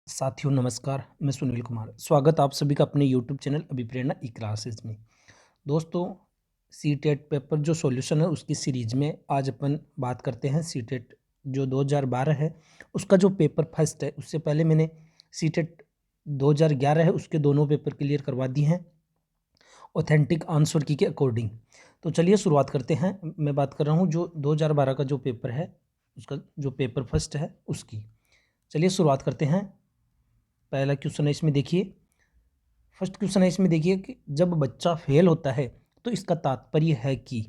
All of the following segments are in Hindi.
साथियों नमस्कार, मैं सुनील कुमार। स्वागत आप सभी का अपने यूट्यूब चैनल अभिप्रेरणा ई क्लासेस में। दोस्तों, सीटेट पेपर जो सॉल्यूशन है उसकी सीरीज में आज अपन बात करते हैं। सीटेट जो 2012 है उसका जो पेपर फर्स्ट है, उससे पहले मैंने सीटेट 2011 है उसके दोनों पेपर क्लियर करवा दिए हैं ऑथेंटिक आंसर की के अकॉर्डिंग। तो चलिए शुरुआत करते हैं। मैं बात कर रहा हूँ जो 2012 का जो पेपर है उसका जो पेपर फर्स्ट है उसकी। चलिए शुरुआत करते हैं। पहला क्वेश्चन है इसमें देखिए, फर्स्ट क्वेश्चन है इसमें देखिए कि जब बच्चा फेल होता है तो इसका तात्पर्य है कि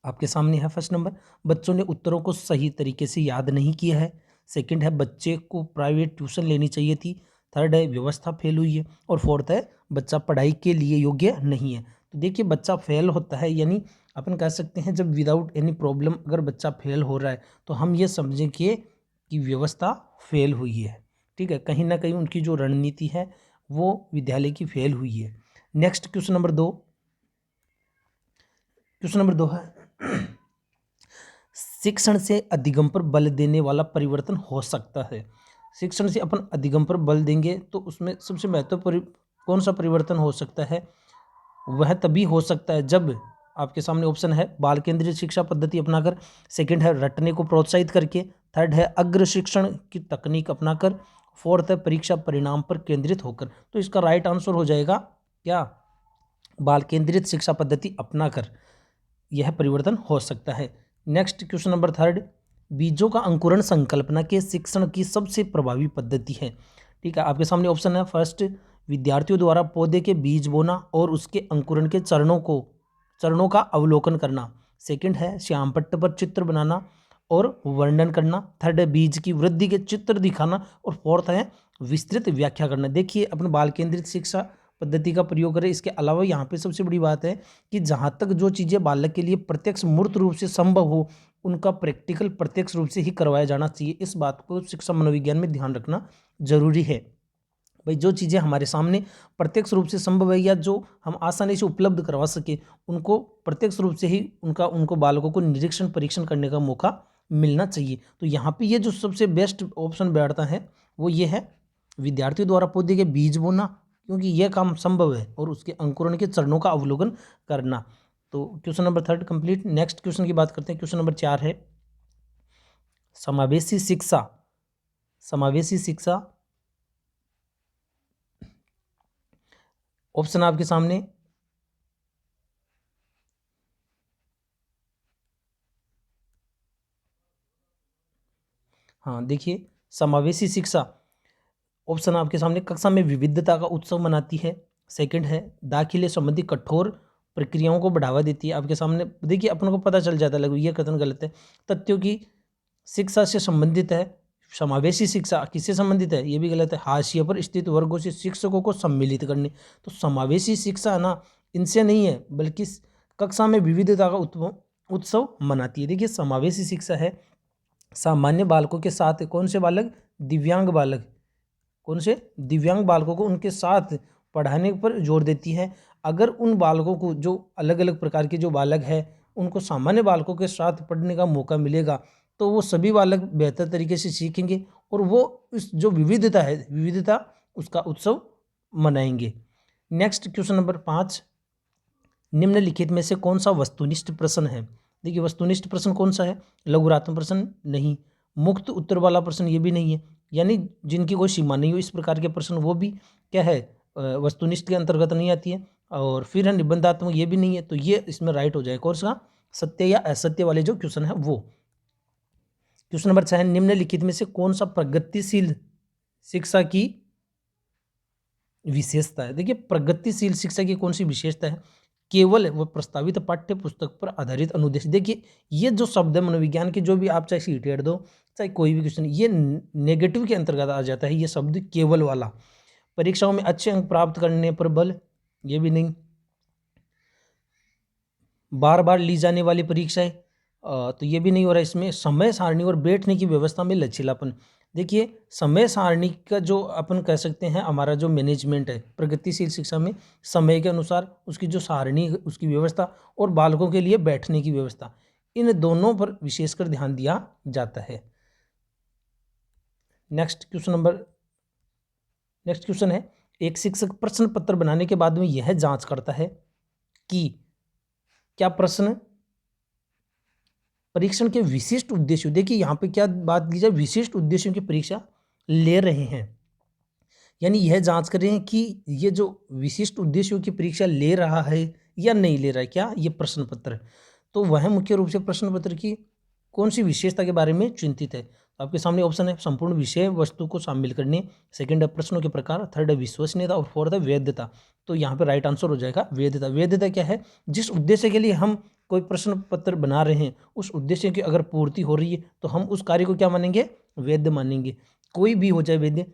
आपके सामने है फर्स्ट नंबर, बच्चों ने उत्तरों को सही तरीके से याद नहीं किया है। सेकंड है, बच्चे को प्राइवेट ट्यूशन लेनी चाहिए थी। थर्ड है, व्यवस्था फेल हुई है। और फोर्थ है, बच्चा पढ़ाई के लिए योग्य नहीं है। तो देखिए, बच्चा फेल होता है यानी अपन कह सकते हैं जब विदाउट एनी प्रॉब्लम अगर बच्चा फेल हो रहा है तो हम ये समझें कि व्यवस्था फेल हुई है। ठीक है, कहीं ना कहीं उनकी जो रणनीति है वो विद्यालय की फेल हुई है। नेक्स्ट क्वेश्चन नंबर दो। क्वेश्चन नंबर दो है शिक्षण से अधिगम पर बल देने वाला परिवर्तन हो सकता है। शिक्षण से अपन अधिगम पर बल देंगे तो उसमें सबसे महत्वपूर्ण कौन सा परिवर्तन हो सकता है? वह तभी हो सकता है जब आपके सामने ऑप्शन है बाल केंद्रित शिक्षा पद्धति अपनाकर, सेकंड है रटने को प्रोत्साहित करके, थर्ड है अग्र शिक्षण की तकनीक अपनाकर, फोर्थ है परीक्षा परिणाम पर केंद्रित होकर। तो इसका राइट आंसर हो जाएगा क्या? बाल केंद्रित शिक्षा पद्धति अपनाकर यह परिवर्तन हो सकता है। नेक्स्ट क्वेश्चन नंबर थर्ड, बीजों का अंकुरण संकल्पना के शिक्षण की सबसे प्रभावी पद्धति है। ठीक है, आपके सामने ऑप्शन है फर्स्ट, विद्यार्थियों द्वारा पौधे के बीज बोना और उसके अंकुरण के चरणों का अवलोकन करना। सेकंड है श्याम पट्ट पर चित्र बनाना और वर्णन करना। थर्ड है बीज की वृद्धि के चित्र दिखाना। और फोर्थ है विस्तृत व्याख्या करना। देखिए, अपन बाल केंद्रित शिक्षा पद्धति का प्रयोग करें। इसके अलावा यहाँ पे सबसे बड़ी बात है कि जहाँ तक जो चीज़ें बालक के लिए प्रत्यक्ष मूर्त रूप से संभव हो उनका प्रैक्टिकल प्रत्यक्ष रूप से ही करवाया जाना चाहिए। इस बात को शिक्षा मनोविज्ञान में ध्यान रखना जरूरी है। भाई, जो चीज़ें हमारे सामने प्रत्यक्ष रूप से संभव है या जो हम आसानी से उपलब्ध करवा सके उनको प्रत्यक्ष रूप से ही उनको बालकों को निरीक्षण परीक्षण करने का मौका मिलना चाहिए। तो यहाँ पे ये जो सबसे बेस्ट ऑप्शन बैठता है वो ये है, विद्यार्थियों द्वारा पौधे के बीज बोना, क्योंकि यह काम संभव है, और उसके अंकुरण के चरणों का अवलोकन करना। तो question number third complete. Next question की बात करते हैं। क्वेश्चन नंबर 4 है समावेशी शिक्षा। समावेशी शिक्षा ऑप्शन आपके सामने हाँ देखिए, समावेशी शिक्षा ऑप्शन आपके सामने कक्षा में विविधता का उत्सव मनाती है। सेकंड है दाखिले संबंधी कठोर प्रक्रियाओं को बढ़ावा देती है। आपके सामने देखिए, अपन को पता चल जाता है लगभग ये कथन गलत है। तथ्यों की शिक्षा से संबंधित है। समावेशी शिक्षा किससे संबंधित है? ये भी गलत है। हाशिए पर स्थित वर्गों से शिक्षकों को सम्मिलित करने। तो समावेशी शिक्षा ना इनसे नहीं है, बल्कि कक्षा में विविधता का उत्सव मनाती है। देखिए, समावेशी शिक्षा है सामान्य बालकों के साथ कौन से बालक? दिव्यांग बालक। कौन से? दिव्यांग बालकों को उनके साथ पढ़ाने पर जोर देती है। अगर उन बालकों को जो अलग अलग प्रकार के जो बालक हैं उनको सामान्य बालकों के साथ पढ़ने का मौका मिलेगा तो वो सभी बालक बेहतर तरीके से सीखेंगे और वो इस जो विविधता है विविधता उसका उत्सव मनाएंगे। नेक्स्ट क्वेश्चन नंबर 5, निम्नलिखित में से कौन सा वस्तुनिष्ठ प्रश्न है? देखिए, वस्तुनिष्ठ प्रश्न कौन सा है? लघुरात्मक प्रश्न नहीं, मुक्त उत्तर वाला प्रश्न ये भी नहीं है, यानी जिनकी कोई सीमा नहीं हो इस प्रकार के प्रश्न वो भी क्या है, वस्तुनिष्ठ के अंतर्गत नहीं आती है। और फिर है निबंधात्मक, ये भी नहीं है। तो ये इसमें राइट हो जाए कौन सा? सत्य या असत्य वाले जो क्वेश्चन है वो। क्वेश्चन नंबर 6, निम्नलिखित में से कौन सा प्रगतिशील शिक्षा की विशेषता है? देखिए, प्रगतिशील शिक्षा की कौन सी विशेषता है? केवल वह प्रस्तावित पाठ्य पुस्तक पर आधारित अनुदेश। देखिए, ये जो शब्द है मनोविज्ञान के, जो भी आप चाहे सीटेट दो चाहे कोई भी क्वेश्चन, ये नेगेटिव के अंतर्गत आ जाता है। ये शब्द केवल वाला, परीक्षाओं में अच्छे अंक प्राप्त करने पर बल, ये भी नहीं। बार बार ली जाने वाली परीक्षाएं, तो ये भी नहीं हो रहा। इसमें समय सारणी और बैठने की व्यवस्था में लचीलापन। देखिए, समय सारणी का जो अपन कह सकते हैं हमारा जो मैनेजमेंट है प्रगतिशील शिक्षा में, समय के अनुसार उसकी जो सारणी उसकी व्यवस्था और बालकों के लिए बैठने की व्यवस्था, इन दोनों पर विशेषकर ध्यान दिया जाता है। Next question number next question है, एक शिक्षक प्रश्न पत्र बनाने के बाद में यह जांच करता है कि क्या प्रश्न परीक्षण के विशिष्ट उद्देश्यों, देखिए यहाँ पे क्या बात की जाए, विशिष्ट उद्देश्यों की परीक्षा ले रहे हैं, यानी यह जांच कर रहे हैं कि ये जो विशिष्ट उद्देश्यों की परीक्षा ले रहा है या नहीं ले रहा है, क्या ये प्रश्न पत्र। तो वह मुख्य रूप से प्रश्न पत्र की कौन सी विशेषता के बारे में चिंतित है। तो आपके सामने ऑप्शन है, संपूर्ण विषय वस्तु को शामिल करने, सेकंड है प्रश्नों के प्रकार, थर्ड है विश्वसनीयता और फोर्थ है वैधता। तो यहाँ पे राइट आंसर हो जाएगा वैधता। वैधता क्या है, जिस उद्देश्य के लिए हम कोई प्रश्न पत्र बना रहे हैं उस उद्देश्य की अगर पूर्ति हो रही है तो हम उस कार्य को क्या मानेंगे, वैध मानेंगे। कोई भी हो जाए वैध,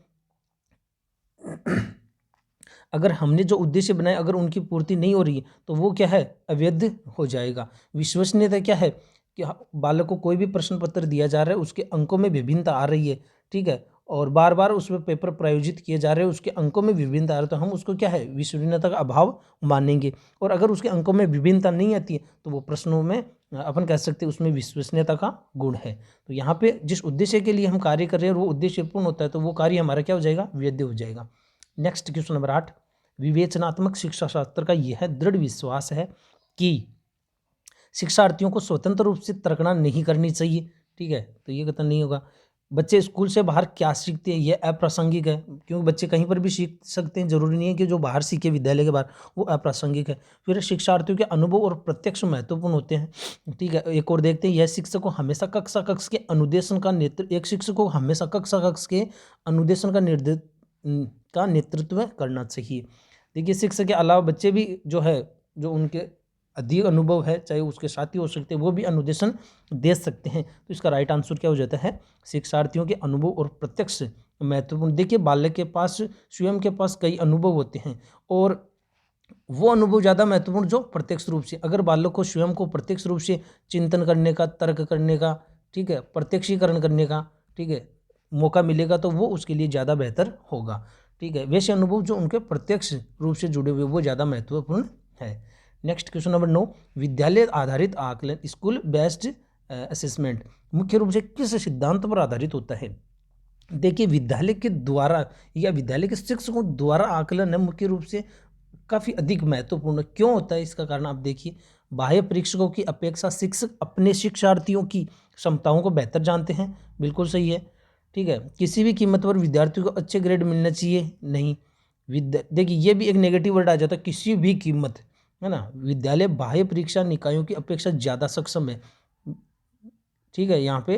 अगर हमने जो उद्देश्य बनाए अगर उनकी पूर्ति नहीं हो रही है तो वो क्या है, अवैध हो जाएगा। विश्वसनीयता क्या है कि बालक को कोई भी प्रश्न पत्र दिया जा रहा है, उसके अंकों में विभिन्नता आ रही है, ठीक है, और बार बार उसमें पेपर प्रायोजित किए जा रहे हैं, उसके अंकों में विभिन्नता आ रही है, तो हम उसको क्या है, विश्वसनीयता का अभाव मानेंगे। और अगर उसके अंकों में विभिन्नता नहीं आती है तो वो प्रश्नों में अपन कह सकते हैं उसमें विश्वसनीयता का गुण है। तो यहाँ पे जिस उद्देश्य के लिए हम कार्य कर रहे हैं और वो उद्देश्य पूर्ण होता है तो वो कार्य हमारा क्या हो जाएगा, वैध हो जाएगा। नेक्स्ट क्वेश्चन नंबर 8, विवेचनात्मक शिक्षा शास्त्र का यह दृढ़ विश्वास है कि शिक्षार्थियों को स्वतंत्र रूप से तर्कना नहीं करनी चाहिए, ठीक है, तो ये कथन नहीं होगा। बच्चे स्कूल से बाहर क्या सीखते हैं, यह अप्रासंगिक है, क्योंकि बच्चे कहीं पर भी सीख सकते हैं, जरूरी नहीं है कि जो बाहर सीखे विद्यालय के बाहर, वो अप्रासंगिक है। फिर शिक्षार्थियों के अनुभव और प्रत्यक्ष महत्वपूर्ण होते हैं, ठीक है। एक और देखते हैं, यह शिक्षक को हमेशा कक्षा कक्ष के अनुदेशन का नेतृत्व, एक शिक्षक को हमेशा कक्षा कक्ष के अनुदेशन का नेतृत्व करना चाहिए। देखिए शिक्षक के अलावा बच्चे भी जो है, जो उनके अधिक अनुभव है, चाहे उसके साथी हो सकते हैं, वो भी अनुदेशन दे सकते हैं। तो इसका राइट आंसर क्या हो जाता है, शिक्षार्थियों के अनुभव और प्रत्यक्ष महत्वपूर्ण। देखिए बालक के पास स्वयं के पास कई अनुभव होते हैं और वो अनुभव ज़्यादा महत्वपूर्ण जो प्रत्यक्ष रूप से, अगर बालक को स्वयं को प्रत्यक्ष रूप से चिंतन करने का, तर्क करने का, ठीक है, प्रत्यक्षीकरण करने का, ठीक है, मौका मिलेगा तो वो उसके लिए ज़्यादा बेहतर होगा, ठीक है। वैसे अनुभव जो उनके प्रत्यक्ष रूप से जुड़े हुए वो ज़्यादा महत्वपूर्ण है। नेक्स्ट क्वेश्चन नंबर 9, विद्यालय आधारित आकलन, स्कूल बेस्ड असेसमेंट मुख्य रूप से किस सिद्धांत पर आधारित होता है। देखिए विद्यालय के द्वारा या विद्यालय के शिक्षकों द्वारा आकलन है मुख्य रूप से काफ़ी अधिक महत्वपूर्ण क्यों होता है, इसका कारण आप देखिए, बाह्य परीक्षकों की अपेक्षा शिक्षक अपने शिक्षार्थियों की क्षमताओं को बेहतर जानते हैं, बिल्कुल सही है, ठीक है। किसी भी कीमत पर विद्यार्थियों को अच्छे ग्रेड मिलना चाहिए, नहीं। देखिए ये भी एक नेगेटिव वर्ड आ जाता है, किसी भी कीमत, है ना। विद्यालय बाह्य परीक्षा निकायों की अपेक्षा ज़्यादा सक्षम है, ठीक है। यहाँ पे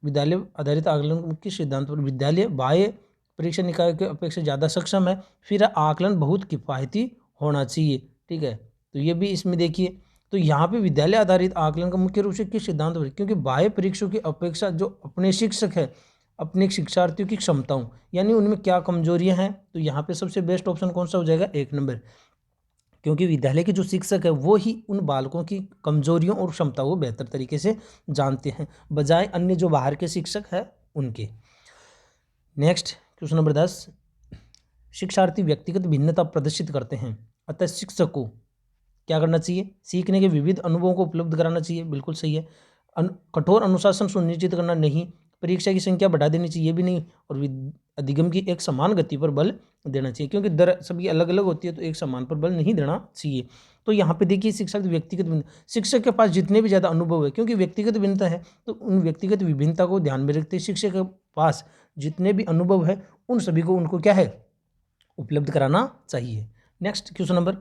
विद्यालय आधारित आकलन के सिद्धांत पर विद्यालय बाह्य परीक्षा निकाय की अपेक्षा ज़्यादा सक्षम है। फिर आकलन बहुत किफ़ायती होना चाहिए, ठीक है, तो ये भी इसमें देखिए। तो यहाँ पे विद्यालय आधारित आकलन का मुख्य रूप से किस सिद्धांत पर, क्योंकि बाह्य परीक्षकों की अपेक्षा जो अपने शिक्षक है अपने शिक्षार्थियों की क्षमताओं यानी उनमें क्या कमजोरियां हैं, तो यहाँ पे सबसे बेस्ट ऑप्शन कौन सा हो जाएगा, 1 नंबर, क्योंकि विद्यालय के जो शिक्षक है वो ही उन बालकों की कमजोरियों और क्षमताओं को बेहतर तरीके से जानते हैं बजाय अन्य जो बाहर के शिक्षक हैं उनके। नेक्स्ट क्वेश्चन नंबर 10, शिक्षार्थी व्यक्तिगत भिन्नता प्रदर्शित करते हैं, अतः शिक्षक को क्या करना चाहिए, सीखने के विविध अनुभवों को उपलब्ध कराना चाहिए, बिल्कुल सही है। कठोर अनुशासन सुनिश्चित करना, नहीं। परीक्षा की संख्या बढ़ा देनी चाहिए, भी नहीं। और अधिगम की एक समान गति पर बल देना चाहिए, क्योंकि दर सभी अलग अलग होती है तो एक समान पर बल नहीं देना चाहिए। तो यहाँ पे देखिए शिक्षक व्यक्तिगत शिक्षक के पास जितने भी ज़्यादा अनुभव है, क्योंकि व्यक्तिगत भिन्नता है तो उन व्यक्तिगत विभिन्नता को ध्यान में रखते शिक्षक के पास जितने भी अनुभव है उन सभी को उनको क्या है, उपलब्ध कराना चाहिए। नेक्स्ट क्वेश्चन नंबर,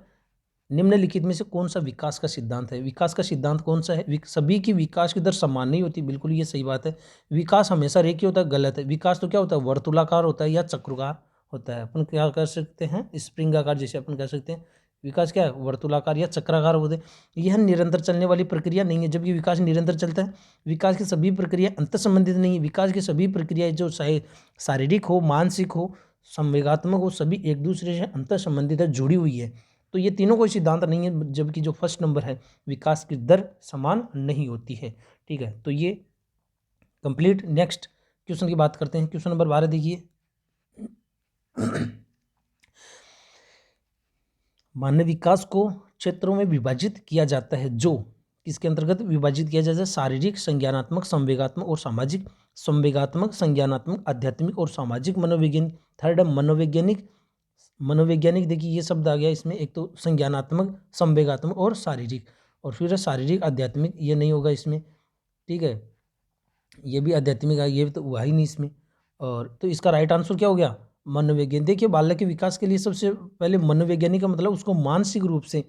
निम्नलिखित में से कौन सा विकास का सिद्धांत है, विकास का सिद्धांत कौन सा है, सभी की विकास की दर समान नहीं होती, बिल्कुल ये सही बात है। विकास हमेशा रेखीय होता है, गलत है। विकास तो क्या होता है, वर्तुलाकार होता है या चक्राकार होता है। अपन क्या कर सकते हैं, स्प्रिंग आकार जैसे अपन कह सकते हैं। विकास क्या है, वर्तुलाकार या चक्राकार होते हैं। यह निरंतर चलने वाली प्रक्रिया नहीं है, जबकि विकास निरंतर चलता है। विकास की सभी प्रक्रिया अंतर संबंधित नहीं है। विकास की सभी प्रक्रियाएं जो चाहे शारीरिक हो, मानसिक हो, संवेगात्मक हो, सभी एक दूसरे से अंतर संबंधित है, जुड़ी हुई है। तो ये तीनों कोई सिद्धांत नहीं है, जबकि जो फर्स्ट नंबर है विकास की दर समान नहीं होती है, ठीक है। तो ये कंप्लीट। नेक्स्ट क्वेश्चन की बात करते हैं, क्वेश्चन नंबर 12 देखिए, मानव विकास को क्षेत्रों में विभाजित किया जाता है, जो किसके अंतर्गत विभाजित किया जाता है, शारीरिक, संज्ञानात्मक, संवेगात्मक और सामाजिक। संवेगात्मक, संज्ञानात्मक, आध्यात्मिक और सामाजिक मनोवैज्ञानिक। थर्ड है मनोवैज्ञानिक। मनोवैज्ञानिक देखिए ये शब्द आ गया इसमें, एक तो संज्ञानात्मक, संवेगात्मक और शारीरिक, और फिर है शारीरिक आध्यात्मिक, ये नहीं होगा इसमें, ठीक है, ये भी आध्यात्मिक है, ये तो हुआ ही नहीं इसमें। और तो इसका राइट आंसर क्या हो गया, मनोवैज्ञानिक। देखिए बालक के विकास के लिए सबसे पहले मनोवैज्ञानिक का मतलब उसको मानसिक रूप से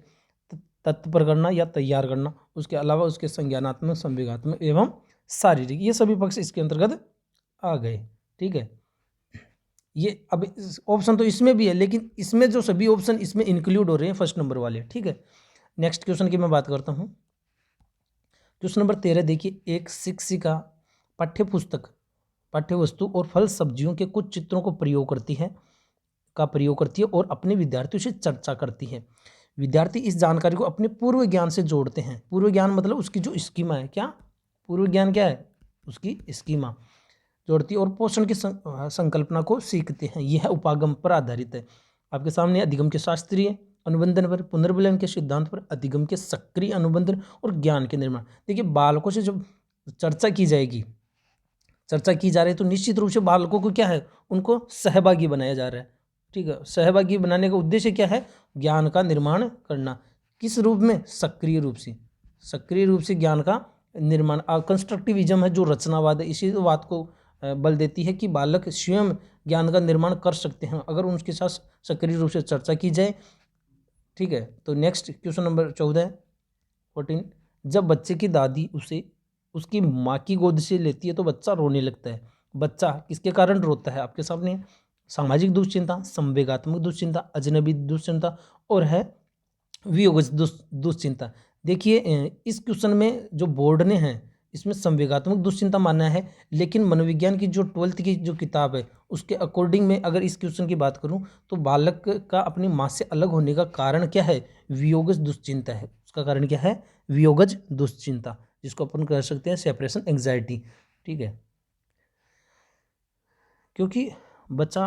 तत्पर करना या तैयार करना, उसके अलावा उसके संज्ञानात्मक, संवेगात्मक एवं शारीरिक, ये सभी पक्ष इसके अंतर्गत आ गए, ठीक है। ये अब ऑप्शन तो इसमें भी है, लेकिन इसमें जो सभी ऑप्शन इसमें इंक्लूड हो रहे हैं फर्स्ट नंबर वाले, ठीक है। नेक्स्ट क्वेश्चन की मैं बात करता हूँ। क्वेश्चन नंबर 13 देखिए, एक शिक्षिका पाठ्य पुस्तक, पाठ्य वस्तु और फल सब्जियों के कुछ चित्रों को प्रयोग करती है और अपने विद्यार्थियों से चर्चा करती है। विद्यार्थी इस जानकारी को अपने पूर्व ज्ञान से जोड़ते हैं। पूर्व ज्ञान मतलब उसकी जो स्कीमा है, क्या पूर्व ज्ञान क्या है, उसकी स्कीमा जोड़ती है और पोषण की संकल्पना को सीखते हैं। यह उपागम पर आधारित है। आपके सामने अधिगम के शास्त्रीय अनुबंधन पर, पुनर्विलयन के सिद्धांत पर, अधिगम के सक्रिय अनुबंधन और ज्ञान के निर्माण। देखिए बालकों से जब चर्चा की जाएगी, चर्चा की जा रही है, तो निश्चित रूप से बालकों को क्या है, उनको सहभागी बनाया जा रहा है, ठीक है। सहभागी बनाने का उद्देश्य क्या है, ज्ञान का निर्माण करना। किस रूप में, सक्रिय रूप से, सक्रिय रूप से ज्ञान का निर्माण। कंस्ट्रक्टिविज्म है जो रचनावाद है, इसी बात को बल देती है कि बालक स्वयं ज्ञान का निर्माण कर सकते हैं अगर उनके साथ सक्रिय रूप से चर्चा की जाए, ठीक है। तो नेक्स्ट क्वेश्चन नंबर 14 जब बच्चे की दादी उसे उसकी माँ की गोद से लेती है तो बच्चा रोने लगता है। बच्चा किसके कारण रोता है, आपके सामने सामाजिक दुश्चिंता, संवेगात्मक दुश्चिंता, अजनबी दुश्चिंता और है वियोगज दुश्चिंता। देखिए इस क्वेश्चन में जो बोर्ड ने है इसमें संवेगात्मक दुश्चिंता माना है, लेकिन मनोविज्ञान की जो 12th की जो किताब है उसके अकॉर्डिंग में अगर इस क्वेश्चन की बात करूं तो बालक का अपनी माँ से अलग होने का कारण क्या है, वियोगज दुश्चिंता है। उसका कारण क्या है, वियोगज दुश्चिंता, जिसको अपन कह सकते हैं सेपरेशन एंग्जाइटी, ठीक है। क्योंकि बच्चा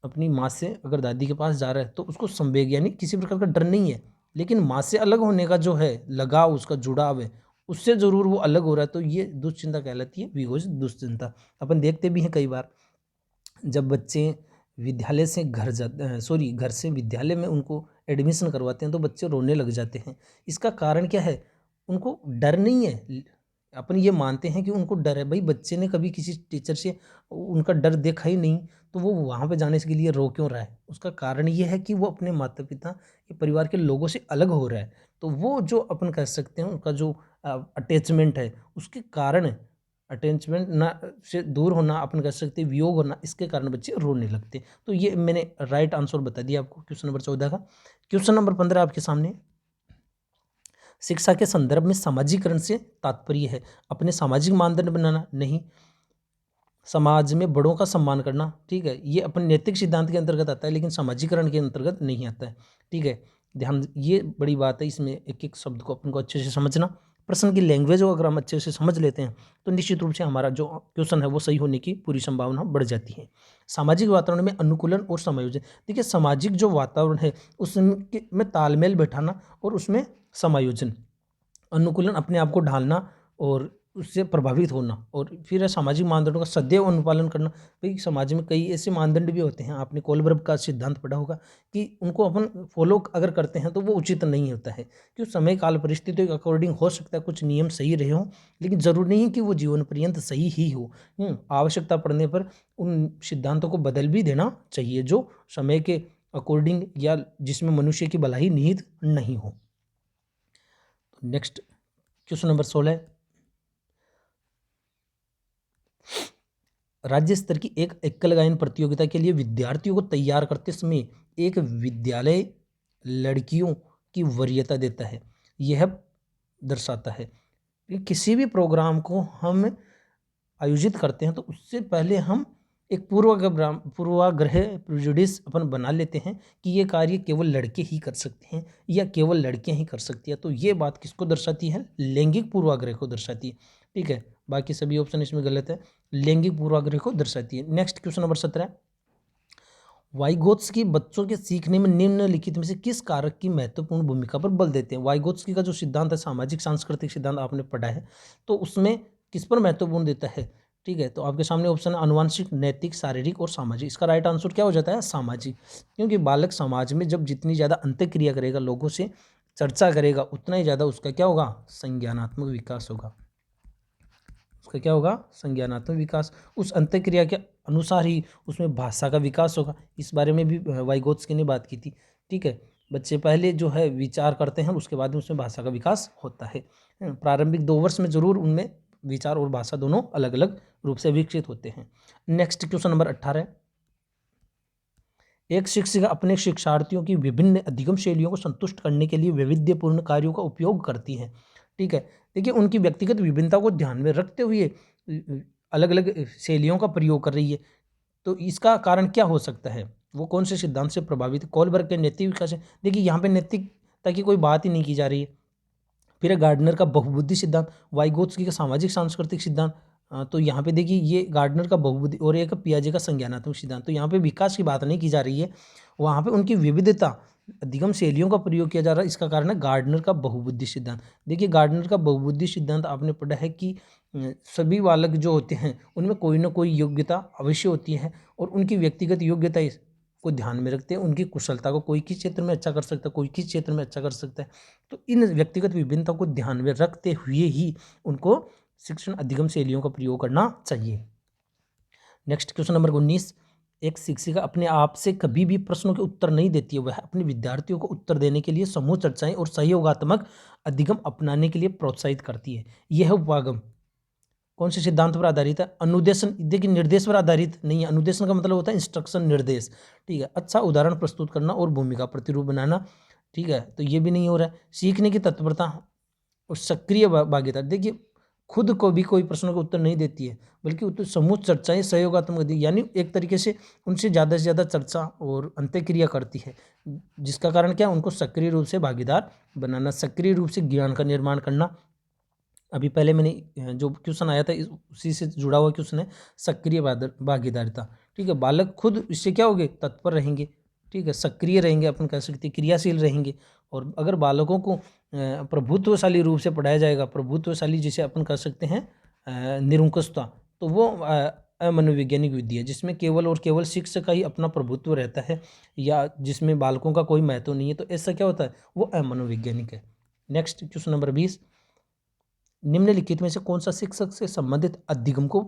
अपनी माँ से अगर दादी के पास जा रहा है तो उसको संवेग यानी किसी प्रकार का डर नहीं है, लेकिन माँ से अलग होने का जो है लगाव, उसका जुड़ाव है, उससे ज़रूर वो अलग हो रहा है, तो ये दुश्चिंता कहलाती है, वियोज दुश्चिंता। अपन देखते भी हैं कई बार जब बच्चे विद्यालय से घर जाते घर से विद्यालय में उनको एडमिशन करवाते हैं तो बच्चे रोने लग जाते हैं। इसका कारण क्या है, उनको डर नहीं है। अपन ये मानते हैं कि उनको डर है, भाई बच्चे ने कभी किसी टीचर से उनका डर देखा ही नहीं, तो वो वहाँ पे जाने के लिए रो क्यों रहा है। उसका कारण ये है कि वो अपने माता पिता या परिवार के लोगों से अलग हो रहा है, तो वो जो अपन कह सकते हैं उनका जो अटैचमेंट है उसके कारण, अटैचमेंट ना से दूर होना, अपन कह सकते हैं वियोग होना, इसके कारण बच्चे रोने लगते हैं। तो ये मैंने राइट आंसर बता दिया आपको क्वेश्चन नंबर 14 का। क्वेश्चन नंबर 15 आपके सामने, शिक्षा के संदर्भ में सामाजिकरण से तात्पर्य है अपने सामाजिक मानदंड बनाना, नहीं, समाज में बड़ों का सम्मान करना, ठीक है, ये अपन नैतिक सिद्धांत के अंतर्गत आता है लेकिन सामाजिकरण के अंतर्गत नहीं आता है, ठीक है। ध्यान, ये बड़ी बात है, इसमें एक एक शब्द को अपन को अच्छे से समझना। प्रश्न की लैंग्वेज को अगर हम अच्छे से समझ लेते हैं तो निश्चित रूप से हमारा जो क्वेश्चन है वो सही होने की पूरी संभावना बढ़ जाती है। सामाजिक वातावरण में अनुकूलन और समायोजन। देखिए सामाजिक जो वातावरण है उसमें तालमेल बैठाना और उसमें समायोजन, अनुकूलन अपने आप को ढालना और उससे प्रभावित होना, और फिर है सामाजिक मानदंडों का सदैव अनुपालन करना। भाई समाज में कई ऐसे मानदंड भी होते हैं, आपने कोलबर्ग का सिद्धांत पढ़ा होगा कि उनको अपन फॉलो अगर करते हैं तो वो उचित नहीं होता है, क्यों समय काल परिस्थितियों के अकॉर्डिंग हो सकता है कुछ नियम सही रहे हों, लेकिन ज़रूरी नहीं कि वो जीवन पर्यंत सही ही हो। आवश्यकता पड़ने पर उन सिद्धांतों को बदल भी देना चाहिए जो समय के अकॉर्डिंग या जिसमें मनुष्य की भलाई निहित नहीं हो। नेक्स्ट क्वेश्चन नंबर 16, राज्य स्तर की एक एकल गायन प्रतियोगिता के लिए विद्यार्थियों को तैयार करते समय एक विद्यालय लड़कियों की वरीयता देता है। यह दर्शाता है कि किसी भी प्रोग्राम को हम आयोजित करते हैं तो उससे पहले हम एक पूर्वाग्रह प्रेजुडिस अपन बना लेते हैं कि ये कार्य केवल लड़के ही कर सकते हैं या केवल लड़कियां ही कर सकती हैं। तो ये बात किसको दर्शाती है, लैंगिक पूर्वाग्रह को दर्शाती है, ठीक है। बाकी सभी ऑप्शन इसमें गलत है, लैंगिक पूर्वाग्रह को दर्शाती है। नेक्स्ट क्वेश्चन नंबर 17, वाइगोत्स्की बच्चों के सीखने में निम्नलिखित में से किस कारक की महत्वपूर्ण भूमिका पर बल देते हैं। वाइगोत्स्की का जो सिद्धांत है सामाजिक सांस्कृतिक सिद्धांत आपने पढ़ा है, तो उसमें किस पर महत्वपूर्ण देता है, ठीक है, तो आपके सामने ऑप्शन है आनुवंशिक, नैतिक, शारीरिक और सामाजिक। इसका राइट आंसर क्या हो जाता है? सामाजिक। क्योंकि बालक समाज में जब जितनी ज़्यादा अंतःक्रिया करेगा, लोगों से चर्चा करेगा, उतना ही ज़्यादा उसका क्या होगा? संज्ञानात्मक विकास होगा। उसका क्या होगा? संज्ञानात्मक विकास। उस अंतःक्रिया के अनुसार ही उसमें भाषा का विकास होगा। इस बारे में भी वाइगोत्स्की ने बात की थी। ठीक है, बच्चे पहले जो है विचार करते हैं, उसके बाद में उसमें भाषा का विकास होता है। प्रारंभिक 2 वर्ष में जरूर उनमें विचार और भाषा दोनों अलग अलग रूप से विकसित होते हैं। Next question number 18। एक शिक्षिका अपने शिक्षार्थियों की विभिन्न अधिगम शैलियों को संतुष्ट करने के लिए वैविध्यपूर्ण कार्यों का उपयोग करती है। ठीक है, देखिए उनकी व्यक्तिगत विभिन्नता को ध्यान में रखते हुए अलग अलग शैलियों का प्रयोग कर रही है। तो इसका कारण क्या हो सकता है? वो कौन से सिद्धांत से प्रभावित है? कोलबर्ग के नैतिक विकास है। देखिए यहाँ पे नैतिकता की कोई बात ही नहीं की जा रही है। फिर है गार्डनर का बहुबुद्धि सिद्धांत, वाइगोत्स्की का सामाजिक सांस्कृतिक सिद्धांत। तो यहाँ पे देखिए ये गार्डनर का बहुबुद्धि और एक पियाजे का संज्ञानात्मक सिद्धांत। तो यहाँ पे विकास की बात नहीं की जा रही है, वहाँ पे उनकी विविधता, अधिगम शैलियों का प्रयोग किया जा रहा है। इसका कारण है गार्डनर का बहुबुद्धि सिद्धांत। देखिए गार्डनर का बहुबुद्धि सिद्धांत आपने पढ़ा है कि सभी बालक जो होते हैं उनमें कोई ना कोई योग्यता अवश्य होती है, और उनकी व्यक्तिगत योग्यता को ध्यान में रखते हैं। उनकी कुशलता को कोई किस क्षेत्र में अच्छा कर सकता है, कोई किस क्षेत्र में अच्छा कर सकता है। तो इन व्यक्तिगत विभिन्नता को ध्यान में रखते हुए ही उनको शिक्षण अधिगम शैलियों का प्रयोग करना चाहिए। Next question number 19। एक शिक्षिका अपने आप से कभी भी प्रश्नों के उत्तर नहीं देती है, वह अपने विद्यार्थियों को उत्तर देने के लिए समूह चर्चाएं और सहयोगात्मक अधिगम अपनाने के लिए प्रोत्साहित करती है। यह उपागम कौन से सिद्धांत पर आधारित है? अनुदेशन। देखिए निर्देश पर आधारित नहीं है, अनुदेशन का मतलब होता है इंस्ट्रक्शन, निर्देश। ठीक है, अच्छा उदाहरण प्रस्तुत करना और भूमिका प्रतिरूप बनाना। ठीक है, तो ये भी नहीं हो रहा है। सीखने की तत्परता और सक्रिय भागीदार। देखिए खुद को भी कोई प्रश्नों का उत्तर नहीं देती है, बल्कि उत्तर समूह चर्चाएं, सहयोगात्मक, यानी एक तरीके से उनसे ज़्यादा से ज़्यादा चर्चा और अंतःक्रिया करती है, जिसका कारण क्या? उनको सक्रिय रूप से भागीदार बनाना, सक्रिय रूप से ज्ञान का निर्माण करना। अभी पहले मैंने जो क्वेश्चन आया था उसी से जुड़ा हुआ क्वेश्चन है, सक्रिय भागीदारिता। ठीक है, बालक खुद इससे क्या होंगे? तत्पर रहेंगे। ठीक है, सक्रिय रहेंगे, अपन कह सकते क्रियाशील रहेंगे। और अगर बालकों को प्रभुत्वशाली रूप से पढ़ाया जाएगा, प्रभुत्वशाली जिसे अपन कह सकते हैं निरंकुशता, तो वो अमनोवैज्ञानिक विधि है, जिसमें केवल और केवल शिक्षक का ही अपना प्रभुत्व रहता है, या जिसमें बालकों का कोई महत्व नहीं है। तो ऐसा क्या होता है? वो अमनोवैज्ञानिक है। Next question number 20। निम्नलिखित में से कौन सा शिक्षक से संबंधित अधिगम को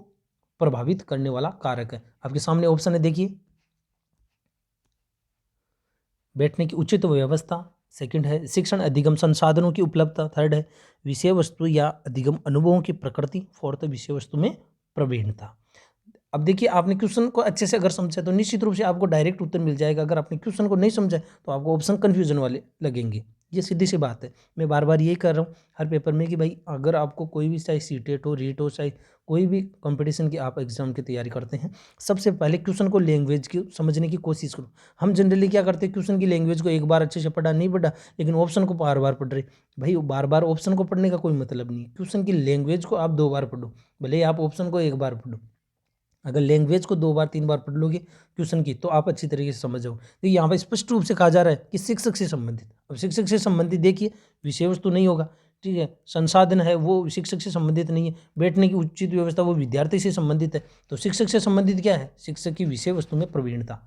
प्रभावित करने वाला कारक है? आपके सामने ऑप्शन है, देखिए। बैठने की उचित व्यवस्था, सेकंड है शिक्षण अधिगम संसाधनों की उपलब्धता, थर्ड है विषय वस्तु या अधिगम अनुभवों की प्रकृति, फोर्थ है विषय वस्तु में प्रवीणता। अब देखिए आपने क्वेश्चन को अच्छे से अगर समझा तो निश्चित रूप से आपको डायरेक्ट उत्तर मिल जाएगा। अगर आपने क्वेश्चन को नहीं समझा तो आपको ऑप्शन कन्फ्यूजन वाले लगेंगे। ये सीधी सी बात है। मैं बार बार यही कर रहा हूँ हर पेपर में कि भाई अगर आपको कोई भी, चाहे सीटेट हो, रीट हो, चाहे कोई भी कंपटीशन की आप एग्जाम की तैयारी करते हैं, सबसे पहले क्वेश्चन को लैंग्वेज की समझने की कोशिश करो। हम जनरली क्या करते हैं, क्वेश्चन की लैंग्वेज को एक बार अच्छे से पढ़ा नहीं पढ़ा, लेकिन ऑप्शन को बार बार पढ़ रहे। भाई बार बार ऑप्शन को पढ़ने का कोई मतलब नहीं। क्वेश्चन की लैंग्वेज को आप 2 बार पढ़ो, भले ही आप ऑप्शन को 1 बार पढ़ो। अगर लैंग्वेज को 2 बार 3 बार पढ़ लोगे क्वेश्चन की, तो आप अच्छी तरीके से समझ जाओ। तो यहाँ पर स्पष्ट रूप से कहा जा रहा है कि शिक्षक से संबंधित। अब शिक्षक से संबंधित देखिए विषय वस्तु नहीं होगा। ठीक है, संसाधन है वो शिक्षक से संबंधित नहीं है। बैठने की उचित व्यवस्था वो विद्यार्थी से संबंधित है। तो शिक्षक से संबंधित क्या है? शिक्षक की विषय वस्तु में प्रवीणता।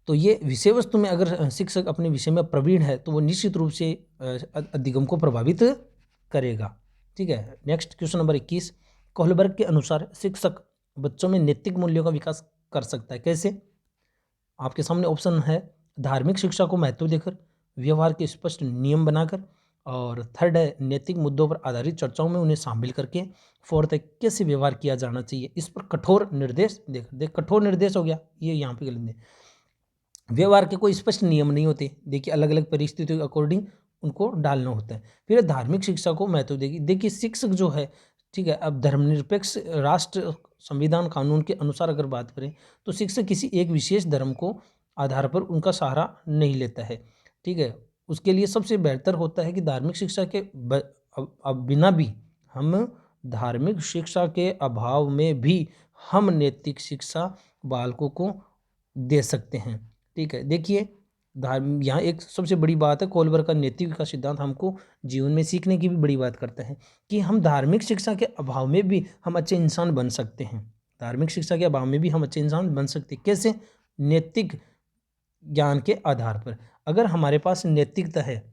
तो ये विषय वस्तु में अगर शिक्षक अपने विषय में प्रवीण है तो वो निश्चित रूप से अधिगम को प्रभावित करेगा। ठीक है, नेक्स्ट क्वेश्चन नंबर 21। कोहलबर्ग के अनुसार शिक्षक बच्चों में नैतिक मूल्यों का विकास कर सकता है, कैसे? आपके सामने ऑप्शन है धार्मिक शिक्षा को महत्व देकर, व्यवहार के स्पष्ट नियम बनाकर, और थर्ड है नैतिक मुद्दों पर आधारित चर्चाओं में उन्हें शामिल करके, फोर्थ है कैसे व्यवहार किया जाना चाहिए, इस पर कठोर निर्देश देख कठोर निर्देश हो गया, ये यहाँ पे गलत है। व्यवहार के कोई स्पष्ट नियम नहीं होते, देखिए अलग अलग परिस्थितियों के अकॉर्डिंग उनको डालना होता है। फिर धार्मिक शिक्षा को महत्व देगी। देखिए शिक्षक जो है, ठीक है, अब धर्मनिरपेक्ष राष्ट्र संविधान कानून के अनुसार अगर बात करें तो शिक्षक किसी एक विशेष धर्म को आधार पर उनका सहारा नहीं लेता है। ठीक है, उसके लिए सबसे बेहतर होता है कि धार्मिक शिक्षा के अब बिना भी हम धार्मिक शिक्षा के अभाव में भी हम नैतिक शिक्षा बालकों को दे सकते हैं। ठीक है, देखिए यहाँ एक सबसे बड़ी बात है, कोलबर का नैतिक विकास सिद्धांत हमको जीवन में सीखने की भी बड़ी बात करता है कि हम धार्मिक शिक्षा के अभाव में भी हम अच्छे इंसान बन सकते हैं। धार्मिक शिक्षा के अभाव में भी हम अच्छे इंसान बन सकते हैं। कैसे? नैतिक ज्ञान के आधार पर। अगर हमारे पास नैतिकता है,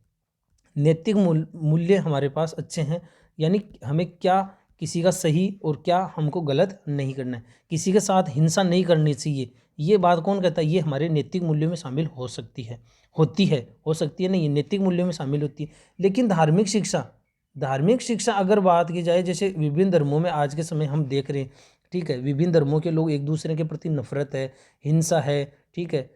नैतिक मूल्य हमारे पास अच्छे हैं, यानी हमें क्या किसी का सही और क्या हमको गलत नहीं करना है, किसी के साथ हिंसा नहीं करनी चाहिए, ये बात कौन कहता है? ये हमारे नैतिक मूल्यों में शामिल हो सकती है, होती है, हो सकती है नहीं, ये नैतिक मूल्यों में शामिल होती है। लेकिन धार्मिक शिक्षा अगर बात की जाए, जैसे विभिन्न धर्मों में आज के समय हम देख रहे हैं, ठीक है, विभिन्न धर्मों के लोग एक दूसरे के प्रति नफरत है, हिंसा है, ठीक है,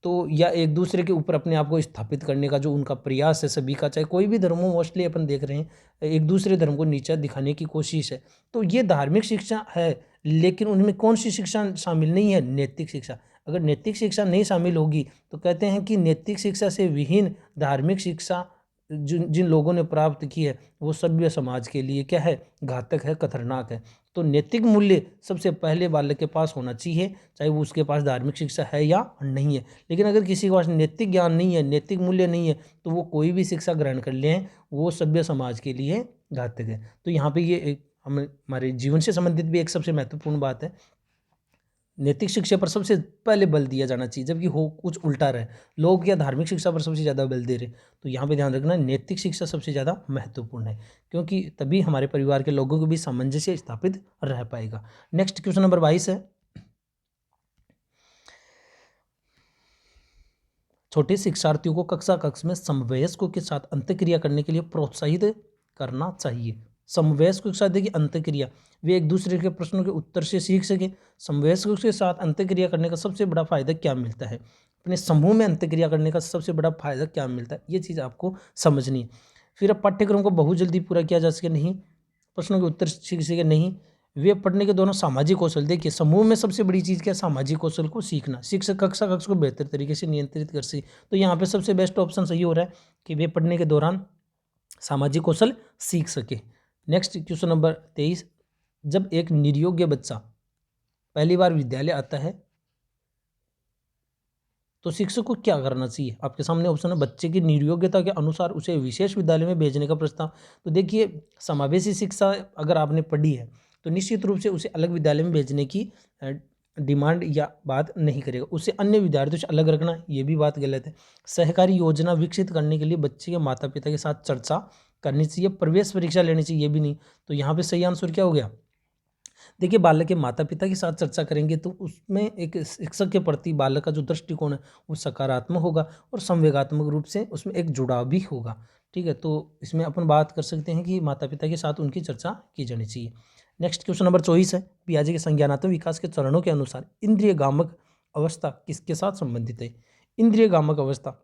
तो या एक दूसरे के ऊपर अपने आप को स्थापित करने का जो उनका प्रयास है सभी का, चाहे कोई भी धर्म हो, मोस्टली अपन देख रहे हैं एक दूसरे धर्म को नीचा दिखाने की कोशिश है। तो ये धार्मिक शिक्षा है, लेकिन उनमें कौन सी शिक्षा शामिल नहीं है? नैतिक शिक्षा। अगर नैतिक शिक्षा नहीं शामिल होगी तो कहते हैं कि नैतिक शिक्षा से विहीन धार्मिक शिक्षा जिन जिन लोगों ने प्राप्त की है वो सभ्य समाज के लिए क्या है? घातक है, खतरनाक है। तो नैतिक मूल्य सबसे पहले बालक के पास होना चाहिए, चाहे वो उसके पास धार्मिक शिक्षा है या नहीं है। लेकिन अगर किसी के पास नैतिक ज्ञान नहीं है, नैतिक मूल्य नहीं है, तो वो कोई भी शिक्षा ग्रहण कर लें, वो सभ्य समाज के लिए घातक है। तो यहाँ पे ये एक हमारे जीवन से संबंधित भी एक सबसे महत्वपूर्ण बात है, नैतिक शिक्षा पर सबसे पहले बल दिया जाना चाहिए, जबकि हो कुछ उल्टा रहे, लोग या धार्मिक शिक्षा पर सबसे ज़्यादा बल दे रहे। तो यहाँ पे ध्यान रखना, नैतिक शिक्षा सबसे ज़्यादा महत्वपूर्ण है, क्योंकि तभी हमारे परिवार के लोगों के बीच सामंजस्य स्थापित रह पाएगा। नेक्स्ट क्वेश्चन नंबर 22 है, छोटे शिक्षार्थियों को कक्षा कक्ष में समवयस्कों के साथ अंतःक्रिया करने के लिए प्रोत्साहित करना चाहिए। समवयस्कों के साथ देखिए अंतःक्रिया, वे एक दूसरे के प्रश्नों के उत्तर से सीख सके। समवयस्कों के साथ अंतःक्रिया करने का सबसे बड़ा फायदा क्या मिलता है? अपने समूह में अंतःक्रिया करने का सबसे बड़ा फायदा क्या मिलता है, ये चीज़ आपको समझनी है। फिर अब पाठ्यक्रम को बहुत जल्दी पूरा किया जा सके, नहीं। प्रश्नों के उत्तर सीख सके, नहीं। वे पढ़ने के दोनों सामाजिक कौशल, देखिए समूह में सबसे बड़ी चीज़ क्या है? सामाजिक कौशल को सीखना। शिक्षक कक्षा कक्ष को बेहतर तरीके से नियंत्रित कर सके। तो यहाँ पे सबसे बेस्ट ऑप्शन सही हो रहा है कि वे पढ़ने के दौरान सामाजिक कौशल सीख सके। नेक्स्ट क्वेश्चन नंबर 23, जब एक निर्योग्य बच्चा पहली बार विद्यालय आता है तो शिक्षक को क्या करना चाहिए? आपके सामने ऑप्शन है, बच्चे की निर्योग्यता के अनुसार उसे विशेष विद्यालय में भेजने का प्रस्ताव। तो देखिए, समावेशी शिक्षा अगर आपने पढ़ी है तो निश्चित रूप से उसे अलग विद्यालय में भेजने की डिमांड या बात नहीं करेगा, उसे अन्य विद्यार्थियों से अलग रखना, ये भी बात गलत है। सहकारी योजना विकसित करने के लिए बच्चे के माता पिता के साथ चर्चा करनी चाहिए, प्रवेश परीक्षा लेनी चाहिए, ये भी नहीं। तो यहाँ पे सही आंसर क्या हो गया? देखिए, बालक के माता पिता के साथ चर्चा करेंगे तो उसमें एक शिक्षक के प्रति बालक का जो दृष्टिकोण है वो सकारात्मक होगा और संवेगात्मक रूप से उसमें एक जुड़ाव भी होगा, ठीक है। तो इसमें अपन बात कर सकते हैं कि माता पिता के साथ उनकी चर्चा की जानी चाहिए। नेक्स्ट क्वेश्चन नंबर 24 है, पियाजे के संज्ञानात्मक विकास के चरणों के अनुसार इंद्रिय गामक अवस्था किसके साथ संबंधित है? इंद्रिय गामक अवस्था,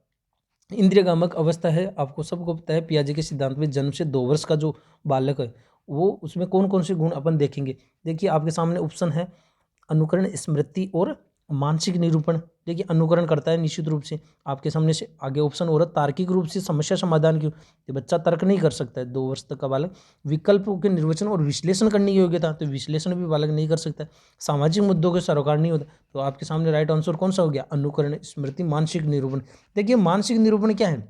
इंद्रिय गामक अवस्था है, आपको सबको पता है, पियाजे के सिद्धांत में जन्म से 2 वर्ष का जो बालक है वो उसमें कौन कौन से गुण अपन देखेंगे। देखिए, आपके सामने ऑप्शन है, अनुकरण, स्मृति और मानसिक निरूपण। देखिए, अनुकरण करता है निश्चित रूप से, आपके सामने से आगे ऑप्शन हो रहा है, तार्किक रूप से समस्या समाधान की, ये बच्चा तर्क नहीं कर सकता है 2 वर्ष तक का बालक। विकल्पों के निर्वचन और विश्लेषण करने की योग्यता, तो विश्लेषण भी बालक नहीं कर सकता है। सामाजिक मुद्दों के सरोकार नहीं होता, तो आपके सामने राइट आंसर कौन सा हो गया? अनुकरण, स्मृति, मानसिक निरूपण। देखिए, मानसिक निरूपण क्या है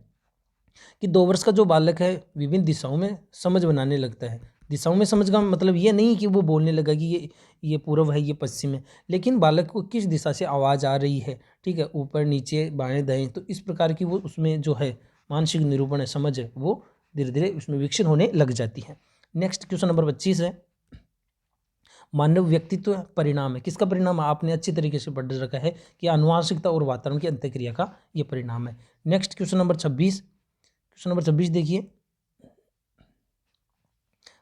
कि 2 वर्ष का जो बालक है विभिन्न दिशाओं में समझ बनाने लगता है। दिशाओं में समझ का मतलब ये नहीं कि वो बोलने लगा कि ये पूर्व है, ये पश्चिम है, लेकिन बालक को किस दिशा से आवाज़ आ रही है, ठीक है, ऊपर नीचे बाएं दाएं, तो इस प्रकार की वो उसमें जो है मानसिक निरूपण है, समझ है, वो धीरे धीरे उसमें विकसित होने लग जाती है। नेक्स्ट क्वेश्चन नंबर 25 है, मानव व्यक्तित्व परिणाम है, किसका परिणाम है? आपने अच्छी तरीके से पढ़ रखा है कि आनुवांशिकता और वातावरण की अंतःक्रिया का ये परिणाम है। Next question number 26, question number 26 देखिए,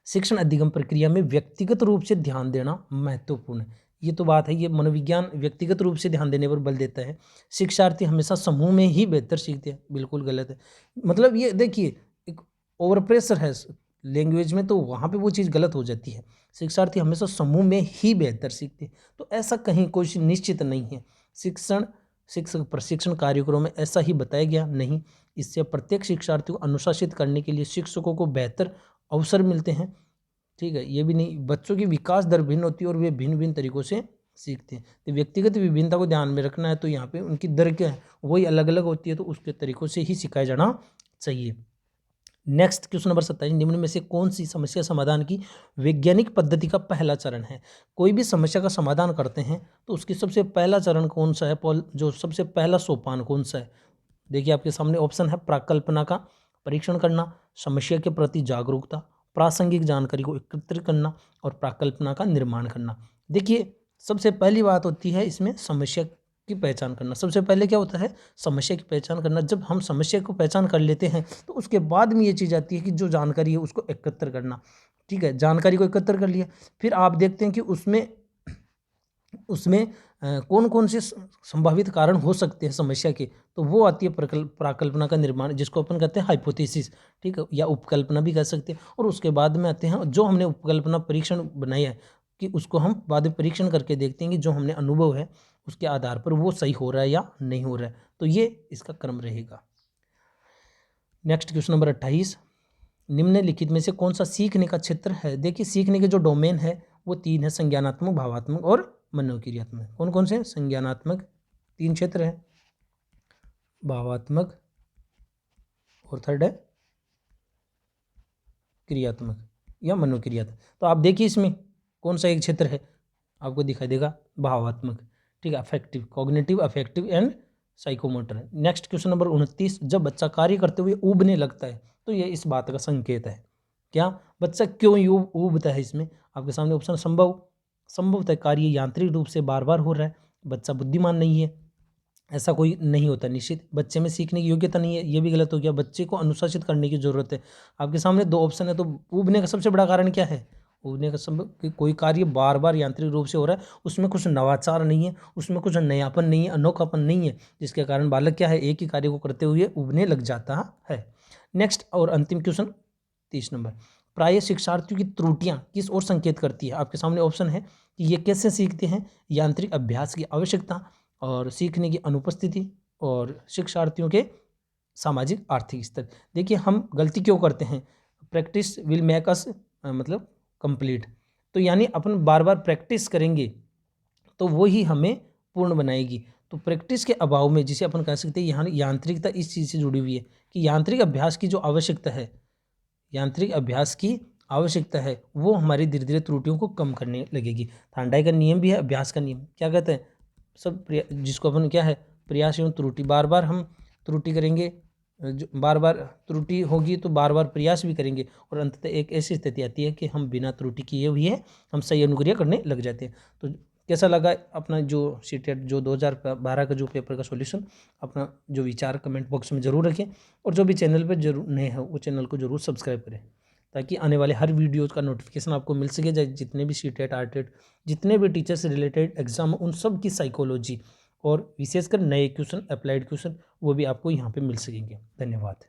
शिक्षण अधिगम प्रक्रिया में व्यक्तिगत रूप से ध्यान देना महत्वपूर्ण है। ये तो बात है, ये मनोविज्ञान व्यक्तिगत रूप से ध्यान देने पर बल देता है। शिक्षार्थी हमेशा समूह में ही बेहतर सीखते हैं, बिल्कुल गलत है। मतलब ये देखिए, एक ओवर प्रेशर है लैंग्वेज में, तो वहाँ पे वो चीज़ गलत हो जाती है। शिक्षार्थी हमेशा समूह में ही बेहतर सीखते हैं, तो ऐसा कहीं कोई निश्चित नहीं है। शिक्षक प्रशिक्षण कार्यक्रम में ऐसा ही बताया गया नहीं। इससे प्रत्येक शिक्षार्थी को अनुशासित करने के लिए शिक्षकों को बेहतर अवसर मिलते हैं, ठीक है। ये भी नहीं, बच्चों की विकास दर भिन्न होती है और वे भिन्न भिन्न तरीकों से सीखते हैं। तो व्यक्तिगत विभिन्नता को ध्यान में रखना है, तो यहाँ पे उनकी दर क्या है वही अलग अलग होती है, तो उसके तरीक़ों से ही सिखाया जाना चाहिए। नेक्स्ट क्वेश्चन नंबर 27, निम्न में से कौन सी समस्या समाधान की वैज्ञानिक पद्धति का पहला चरण है? कोई भी समस्या का समाधान करते हैं तो उसकी सबसे पहला चरण कौन सा है, जो सबसे पहला सोपान कौन सा है? देखिए आपके सामने ऑप्शन है, प्राकल्पना का परीक्षण करना, समस्या के प्रति जागरूकता, प्रासंगिक जानकारी को एकत्रित करना और प्राकल्पना का निर्माण करना। देखिए सबसे पहली बात होती है इसमें समस्या की पहचान करना। सबसे पहले क्या होता है, समस्या की पहचान करना। जब हम समस्या को पहचान कर लेते हैं तो उसके बाद में ये चीज़ आती है कि जो जानकारी है उसको एकत्र करना। ठीक है, जानकारी को एकत्र कर लिया, फिर आप देखते हैं कि उसमें कौन कौन से संभावित कारण हो सकते हैं समस्या के, तो वो आती है प्राकल्पना का निर्माण, जिसको अपन कहते हैं हाइपोथेसिस। ठीक है, या उपकल्पना भी कह सकते हैं। और उसके बाद में आते हैं जो हमने उपकल्पना परीक्षण बनाया है कि उसको हम बाद में परीक्षण करके देखते हैं कि जो हमने अनुभव है उसके आधार पर वो सही हो रहा है या नहीं हो रहा है। तो ये इसका क्रम रहेगा। नेक्स्ट क्वेश्चन नंबर 28, निम्नलिखित में से कौन सा सीखने का क्षेत्र है? देखिए सीखने के जो डोमेन है वो 3 है, संज्ञानात्मक, भावात्मक और मनोक्रियात्मक। कौन कौन से? संज्ञानात्मक 3 क्षेत्र है, भावात्मक और थर्ड है क्रियात्मक या मनोक्रियात्मक। तो आप देखिए इसमें कौन सा एक क्षेत्र है, आपको दिखाई देगा भावात्मक। ठीक है, affective, cognitive, affective and psychomotor. Next question number 29, जब बच्चा कार्य करते हुए ऊबने लगता है तो ये इस बात का संकेत है। क्या? बच्चा क्यों ऊबता है? इसमें आपके सामने ऑप्शन, संभवतः कार्य यांत्रिक रूप से बार बार हो रहा है, बच्चा बुद्धिमान नहीं है, ऐसा कोई नहीं होता निश्चित, बच्चे में सीखने की योग्यता नहीं है, ये भी गलत हो गया, बच्चे को अनुशासित करने की जरूरत है। आपके सामने 2 ऑप्शन है, तो ऊबने का सबसे बड़ा कारण क्या है? ऊबने का संभव कि कोई कार्य बार बार यांत्रिक रूप से हो रहा है, उसमें कुछ नवाचार नहीं है, उसमें कुछ नयापन नहीं है, अनोखापन नहीं है, जिसके कारण बालक क्या है, एक ही कार्य को करते हुए ऊबने लग जाता है। नेक्स्ट और अंतिम क्वेश्चन 30 नंबर, प्राय शिक्षार्थियों की त्रुटियां किस ओर संकेत करती है? आपके सामने ऑप्शन है कि ये कैसे सीखते हैं, यांत्रिक अभ्यास की आवश्यकता और सीखने की अनुपस्थिति और शिक्षार्थियों के सामाजिक आर्थिक स्तर। देखिए हम गलती क्यों करते हैं, प्रैक्टिस विल मेक अस मतलब कंप्लीट, तो यानी अपन बार बार प्रैक्टिस करेंगे तो वो ही हमें पूर्ण बनाएगी। तो प्रैक्टिस के अभाव में, जिसे अपन कह सकते हैं यहाँ यांत्रिकता इस चीज़ से जुड़ी हुई है कि यांत्रिक अभ्यास की जो आवश्यकता है, यांत्रिक अभ्यास की आवश्यकता है वो हमारी धीरे धीरे त्रुटियों को कम करने लगेगी। थांडाई का नियम भी है, अभ्यास का नियम क्या कहते हैं, सब जिसको अपन क्या है, प्रयास एवं त्रुटि, बार बार हम त्रुटि करेंगे, जो बार बार त्रुटि होगी तो बार बार प्रयास भी करेंगे और अंततः एक ऐसी स्थिति आती है कि हम बिना त्रुटि किए हुए हम सही अनुक्रिया करने लग जाते हैं। तो कैसा लगा अपना जो सीटेट जो 2012 का जो पेपर का सॉल्यूशन, अपना जो विचार कमेंट बॉक्स में ज़रूर रखें और जो भी चैनल पर जरूर नए हैं वो चैनल को ज़रूर सब्सक्राइब करें, ताकि आने वाले हर वीडियोज़ का नोटिफिकेशन आपको मिल सके। जितने भी सीटेट आरटेट जितने भी टीचर से रिलेटेड एग्जाम उन सब की साइकोलॉजी और विशेषकर नए क्वेश्चन, अप्लाइड क्वेश्चन, वो भी आपको यहाँ पे मिल सकेंगे। धन्यवाद।